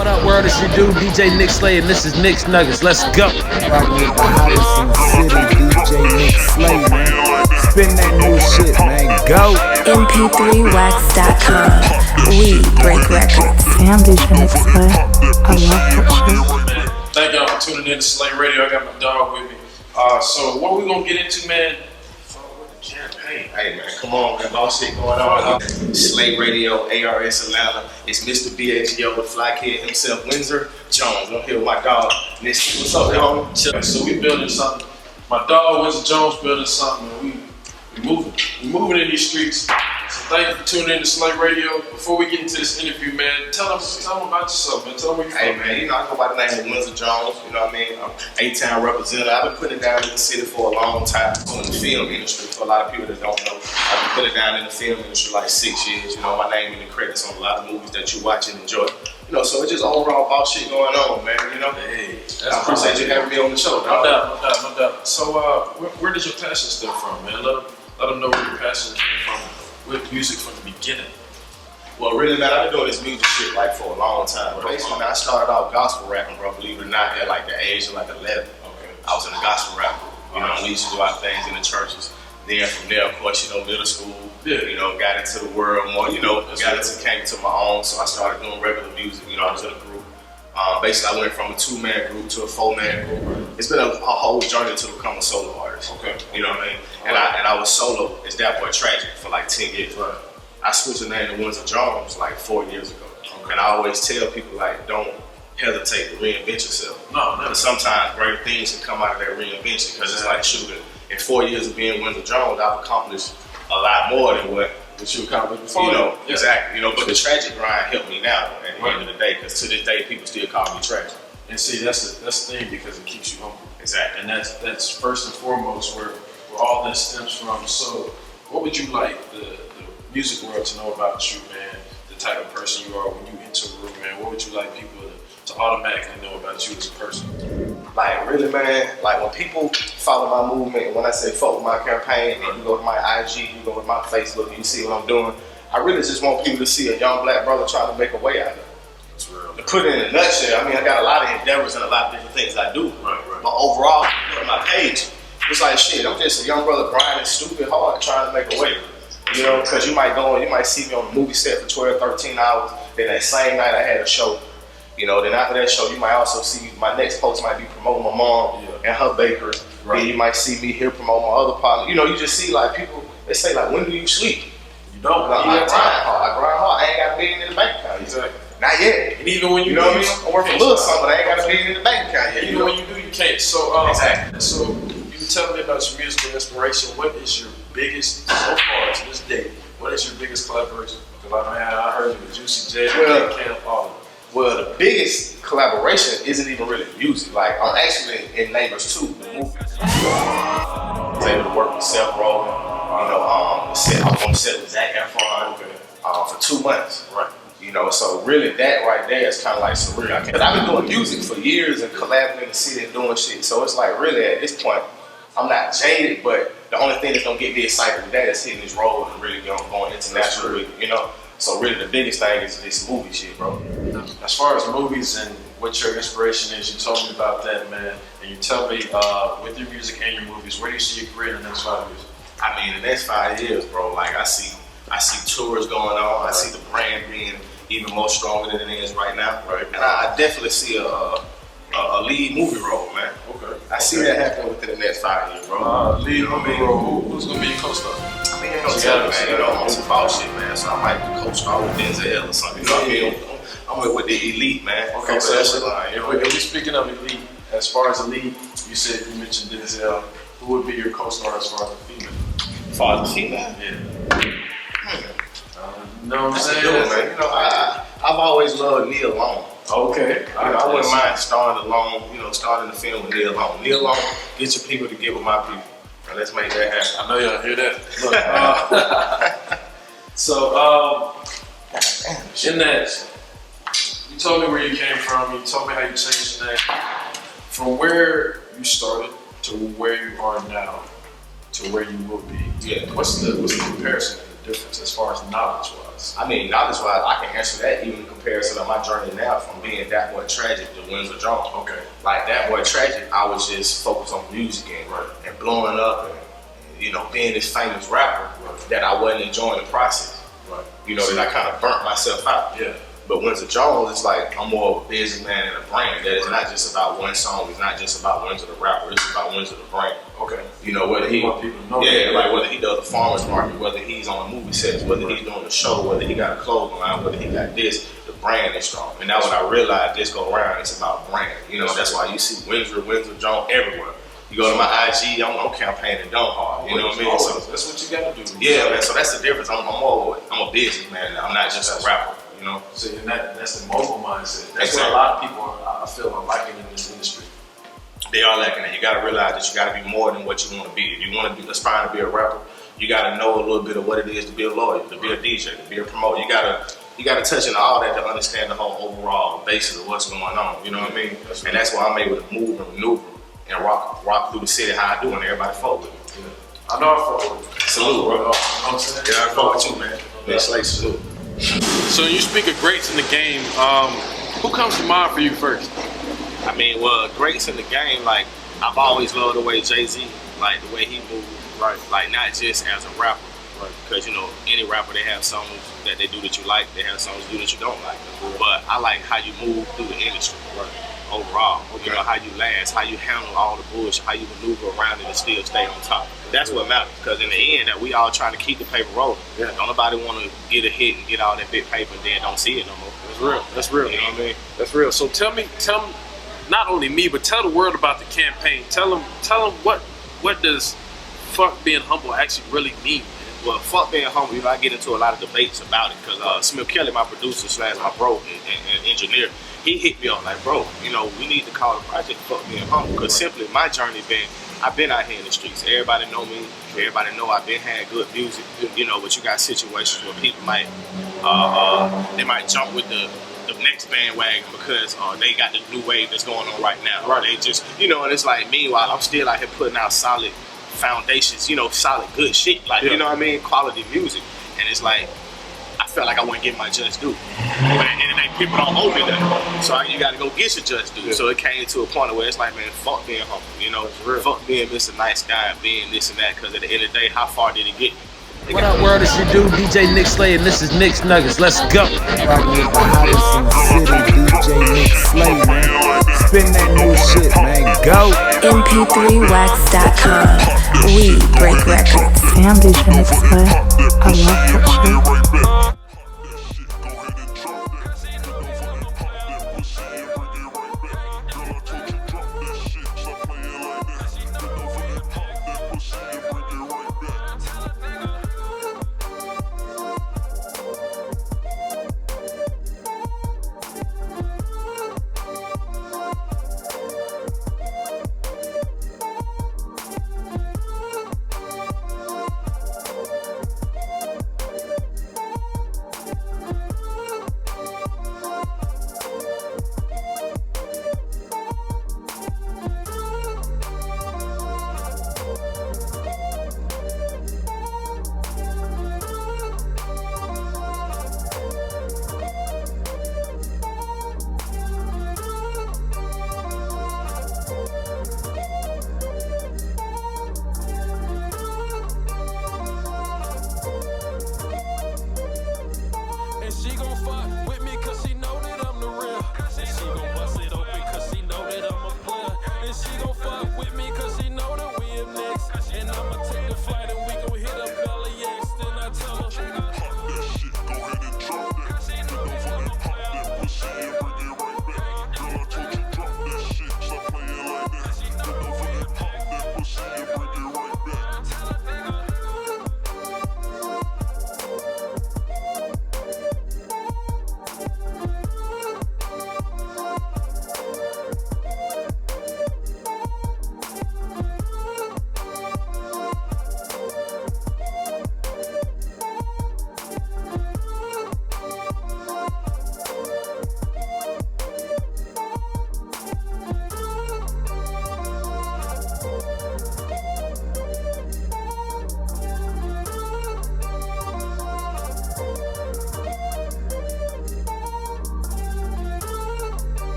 What up, world? It's your dude, Djnickslay, and this is Nick's Nuggets. Let's go. Rockin' with the hottest in the city, Djnickslay, man. Spin that new shit, man. Go. mp3wax.com. We break records. Damn, Djnickslay. I love that shit. Thank y'all for tuning in to Slay Radio. I got my dog with me. So what we gonna get into, man? Campaign. Hey man, come on, man. All shit going on. Slay Radio, ARS Atlanta. It's Mr. BAGO, the fly kid himself, Windsor Jones. I'm here with my dog, Nissy. What's up, y'all? So we building something. My dog Windsor Jones building something, and we moving in these streets. So thank you for tuning in to Slay Radio. Before we get into this interview, man, tell them about yourself, man. Tell them where you from. Hey man, you know I go by the name of Windsor Jones. You know what I mean? I'm A-Town representative. I've been putting it down in the city for a long time. I'm in the film industry. For a lot of people that don't know, I've been putting it down in the film industry like 6 years. You know, my name in the credits on a lot of movies that you watch and enjoy. You know, so it's just overall about shit going on, man. You know. Hey, I appreciate you having me on the show. No doubt. So where does your passion stem from, man? Let them know where your passion came from with music from the beginning. Well, really, man, I've been doing this music shit like for a long time. But basically, man, I started out gospel rapping, bro. Believe it or not, at like the age of like 11. Okay. I was in a gospel rap group. You know, we used to do our things in the churches. Then from there, of course, you know, middle school. Yeah. You know, got into the world more. You know, came to my own. So I started doing regular music. You know, I was in a group. Basically, I went from a 2-man group to a 4-man group. It's been a whole journey to become a solo artist. Okay. You know what I mean? And I was solo as that boy Tragic for like 10 years. Right. I switched the name to Windsor Jones like 4 years ago. Okay. And I always tell people like, don't hesitate to reinvent yourself. No. Because sometimes great things can come out of that reinvention. Because it's like shooting. In 4 years of being Windsor Jones, I've accomplished a lot more than what you accomplished before. You know, yeah. Exactly. You know, but the Tragic grind helped me now at the end of the day. Because to this day, people still call me Tragic. And see, that's the thing, because it keeps you humble. Exactly. And that's first and foremost where all this stems from. So what would you like the music world to know about you, man? The type of person you are when you enter a room, man. What would you like people to automatically know about you as a person? Like really, man, like when people follow my movement, and when I say fuck with my campaign, and you go to my IG, you go to my Facebook, and you see what I'm doing, I really just want people to see a young black brother trying to make a way out of it. To put it in a nutshell, I mean, I got a lot of endeavors and a lot of different things I do. Right. But overall, on my page, it's like shit, I'm just a young brother grinding stupid hard, trying to make a way. You know, because you might go and you might see me on the movie set for 12, 13 hours. Then that same night I had a show. You know, then after that show, you might also see my next post might be promoting my mom and her bakery. Right. Then you might see me here promote my other partner. You know, you just see like people, they say like, when do you sleep? You don't. I grind hard. I ain't got a million in the bank account. Exactly. Not yet. And even when you know what I mean? I work for a little something, but I ain't got a million in the bank account yet. Even when you do, you can't. So, exactly. So, you tell me about your musical inspiration. What is your biggest, so far to this day, what is your biggest collaboration? Because I heard you with Juicy J, Camp, all of them. Well, the biggest collaboration isn't even really music. Like, I'm actually in Neighbors 2, the movie. I was able to work with Seth, Rogen. You know, I was on the set with Zach Efron for 2 months. Right. You know, so really that right there is kind of like surreal. Because I've been doing music for years and collabing in the city and doing shit. So it's like really at this point, I'm not jaded, but the only thing that's gonna get me excited with that is hitting this road and really going international, you know? So really the biggest thing is this movie shit, bro. As far as movies and what your inspiration is, you told me about that, man. And you tell me, with your music and your movies, where do you see your career in the next 5 years? I mean, the next 5 years, bro, like I see tours going on. I see the brand being even more stronger than it is right now. Right. And I definitely see a lead movie role, man. Okay. I see that happening within the next 5 years, bro. Lead movie role. Who's gonna be your co-star? I mean, man, you know, I'm on some foul shit, man. So I might co-star with Denzel or something. You know what I mean? I'm with the elite, man. Okay, so if we're speaking of elite, as far as elite, you mentioned Denzel. Who would be your co-star as far as the female? As far as the female? Yeah. You know what I'm saying? Man. You know, I've always loved Neil Long. Okay. I wouldn't mind starring alone, you know, starting the film with Neil Long. Neil Long, get your people to get with my people. And let's make that happen. I know y'all hear that. Look, so, in that, you told me where you came from, you told me how you changed your name. From where you started to where you are now, to where you will be. Yeah. What's the comparison in the difference as far as knowledge-wise? I mean, knowledge-wise, I can answer that even in comparison of my journey now from being That Boy Tragic to Windsor Jones. Okay. Like That Boy Tragic, I was just focused on music and blowing up and being this famous rapper that I wasn't enjoying the process. Right. That I kind of burnt myself out. Yeah. But Windsor Jones is like, I'm more of a businessman and a brand. That is not just about one song. It's not just about Windsor the rapper. It's about Windsor the brand. Okay. Whether he, want people to know like whether he does the farmer's market, whether he's on a movie set, whether he's doing a show, whether he got a clothing line, whether he got this, the brand is strong. And that's what I realized this go around, it's about brand. That's why you see Windsor Jones everywhere. You go to my IG, I'm campaigning dumb hard. You know what I mean? So that's what you gotta do. Yeah, man. So that's the difference. I'm a businessman now. I'm not just a rapper. See, and that's the mogul mindset. That's what a lot of people I feel are lacking in this industry. They are lacking it. You got to realize that you got to be more than what you want to be. If you want to be aspiring to be a rapper, you got to know a little bit of what it is to be a lawyer, to be a DJ, to be a promoter. You got to touch into all that to understand the whole overall basis of what's going on. You know what I mean? And that's why I'm able to move and maneuver and rock through the city how I do, and everybody fuck with me. Yeah. I know I fuck with you. Salute, bro. You know what I'm saying? Yeah, I fuck with you, man. Djnickslay, salute. So when you speak of greats in the game, who comes to mind for you first? I mean, well, greats in the game, like, I've always loved the way Jay-Z, like, the way he moves, right? Like, not just as a rapper, right? Because, any rapper, they have songs that they do that you like, they have songs you do that you don't like. But I like how you move through the industry, right? Overall, how you last, how you handle all the bullshit, how you maneuver around it and still stay on top. That's what matters, because in the end, that we all trying to keep the paper rolling. Yeah. Don't nobody want to get a hit and get all that big paper and then don't see it no more. That's real. That's real. You know what I mean? That's real. So tell me, not only me, but tell the world about the campaign. Tell them what does fuck being humble actually really mean? Well, fuck being humble, I get into a lot of debates about it, because Smith Kelly, my producer / my bro and engineer, he hit me up like, bro, we need to call the project Fuck Being Humble, because simply my journey I've been out here in the streets. Everybody know me. Everybody know I've been had good music. But you got situations where people might they might jump with the next bandwagon because they got the new wave that's going on right now. Right. They just and it's like, meanwhile I'm still out here putting out solid foundations, solid good shit. Like you know what I mean, quality music. And it's like I felt like I wasn't getting my just due. And then people don't owe me that. So you gotta go get your just due. Yeah. So it came to a point where it's like, man, fuck being humble, fuck being Mr. Nice Guy, being this and that, because at the end of the day, how far did it get me? What up, world? It's your dude, DJ Djnickslay, and this is Nick's Nuggets. Let's go. Rockin' with the hottest in the city, DJ Djnickslay, man. Spin that new shit, man. Go. mp3wax.com. We break records. Damn, Djnickslay. I love that shit.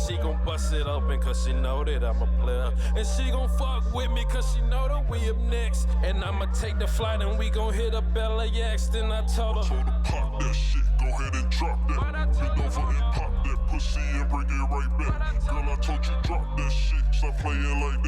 she gon' bust it open cause she know that I'm a player. And she gon' fuck with me cause she know that we up next. And I'ma take the flight and we gon' hit a LAX. Then I told her, pop that shit, go ahead and drop that. Bend over and pop that pussy and bring it right back. Girl, I told you drop that shit, stop playing like that.